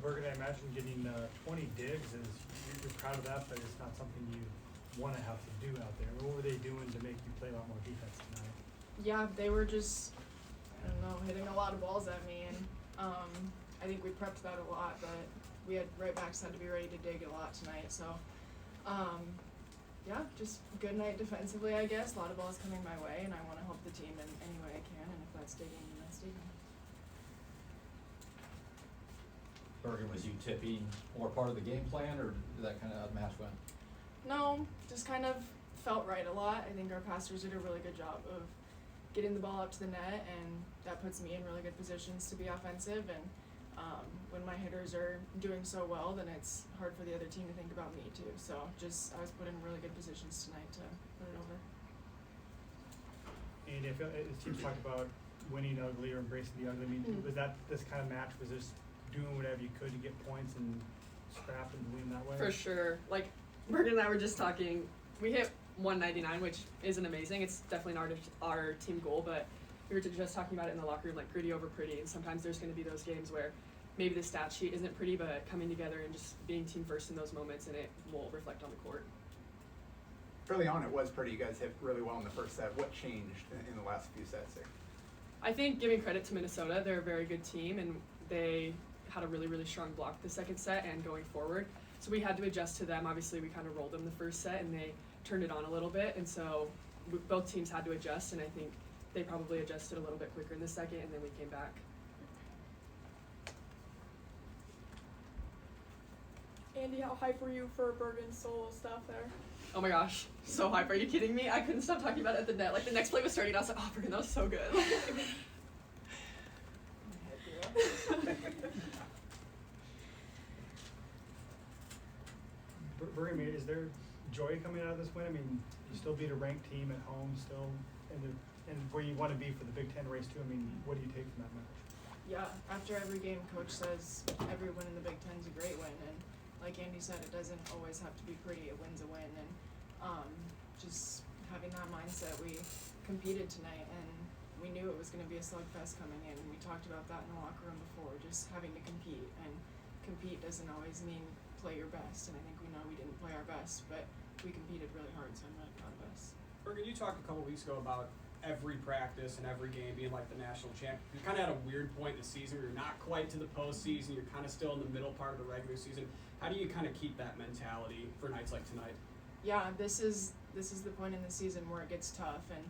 Bergen, I imagine getting 20 digs is, you're proud of that, but it's not something you want to have to do out there. What were they doing to make you play a lot more defense tonight? Yeah, they were just, I don't know, hitting a lot of balls at me, and I think we prepped that a lot, but we had right backs had to be ready to dig a lot tonight, so yeah, just good night defensively, I guess. A lot of balls coming my way, and I want to help the team in any way I can, and if that's digging, then that's digging. Bergen, was you tipping more part of the game plan, or did that kind of how the match went? No, just kind of felt right a lot. I think our pastors did a really good job of getting the ball up to the net, and that puts me in really good positions to be offensive, and when my hitters are doing so well, then it's hard for the other team to think about me too. So just, I was put in really good positions tonight to put it over. And if it seems talk about winning ugly or embracing the ugly, I mean, was that this kind of match, was just doing whatever you could to get points and scrap and win that way? For sure. Like, Bergen and I were just talking, we hit 199, which isn't amazing. It's definitely not our team goal, but we were just talking about it in the locker room, like gritty over pretty, and sometimes there's going to be those games where maybe the stat sheet isn't pretty, but coming together and just being team first in those moments, and it will reflect on the court. Early on, it was pretty. You guys hit really well in the first set. What changed in the last few sets there? I think giving credit to Minnesota, they're a very good team, and they had a really, really strong block the second set and going forward. So we had to adjust to them. Obviously, we kind of rolled them the first set, and they turned it on a little bit, and so both teams had to adjust, and I think they probably adjusted a little bit quicker in the second, and then we came back. Andi, how hype were you for Bergen's solo stuff there? Oh my gosh, so hype. Are you kidding me? I couldn't stop talking about it at the net. Like, the next play was starting, I was like, oh, Bergen, that was so good. Bergen, is there joy coming out of this win? I mean, you still beat a ranked team at home, still, and where you want to be for the Big Ten race too. I mean, what do you take from that match? Yeah, after every game, coach says every win in the Big Ten's a great win, and like Andi said, it doesn't always have to be pretty. A win's a win, and just having that mindset, we competed tonight, and we knew it was going to be a slugfest coming in. We talked about that in the locker room before, just having to compete, and compete doesn't always mean play your best, and I think we know we didn't play our best, but we competed really hard, so I'm really proud of us. Bergen, you talked a couple weeks ago about every practice and every game being like the national champ. You're kind of at a weird point in the season where you're not quite to the postseason, you're kind of still in the middle part of the regular season. How do you kind of keep that mentality for nights like tonight? Yeah, this is the point in the season where it gets tough and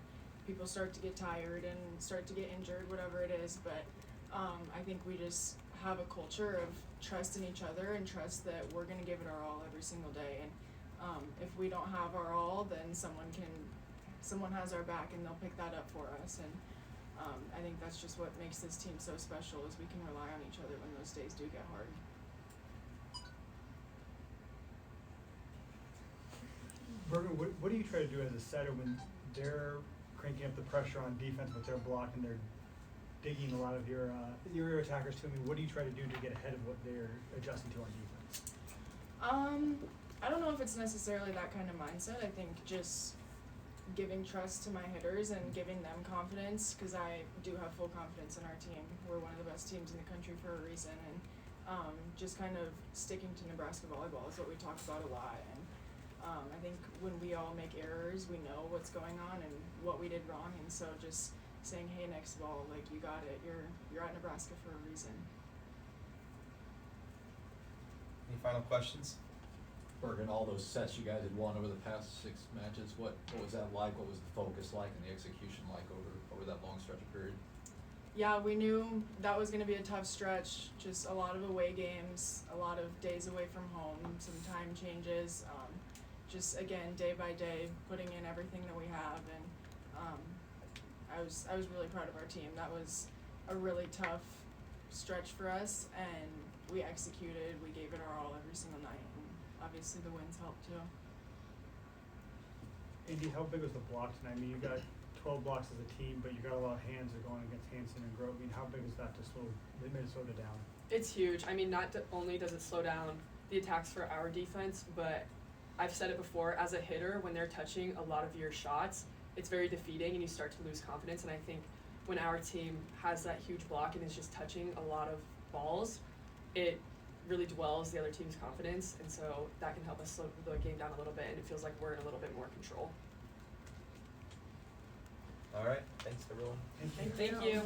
people start to get tired and start to get injured, whatever it is, but I think we just have a culture of trust in each other and trust that we're going to give it our all every single day, and if we don't have our all, then someone has our back and they'll pick that up for us, and I think that's just what makes this team so special, is we can rely on each other when those days do get hard. Bergen, what do you try to do as a setter when they're cranking up the pressure on defense, but they're blocking, they're digging a lot of your attackers to? I mean, what do you try to do to get ahead of what they're adjusting to on defense? I don't know if it's necessarily that kind of mindset. I think just giving trust to my hitters and giving them confidence, because I do have full confidence in our team. We're one of the best teams in the country for a reason, and just kind of sticking to Nebraska volleyball is what we talk about a lot. And I think when we all make errors, we know what's going on and what we did wrong, and so just saying, hey, next ball, like, you got it. You're at Nebraska for a reason. Any final questions? Bergen, all those sets you guys had won over the past 6 matches, what was that like? What was the focus like and the execution like over that long stretch of period? Yeah, we knew that was going to be a tough stretch, just a lot of away games, a lot of days away from home, some time changes, just again, day by day, putting in everything that we have, and I was really proud of our team. That was a really tough stretch for us, and we executed, we gave it our all every single night, and obviously the wins helped too. Andi, how big was the block tonight? I mean, you got 12 blocks as a team, but you got a lot of hands that are going against Hansen and Grove. I mean, how big is that to slow Minnesota down? It's huge. I mean, not only does it slow down the attacks for our defense, but I've said it before, as a hitter, when they're touching a lot of your shots, it's very defeating and you start to lose confidence. And I think when our team has that huge block and is just touching a lot of balls, it really dwells the other team's confidence, and so that can help us slow the game down a little bit, and it feels like we're in a little bit more control. All right, thanks everyone. Thank you. Thank you.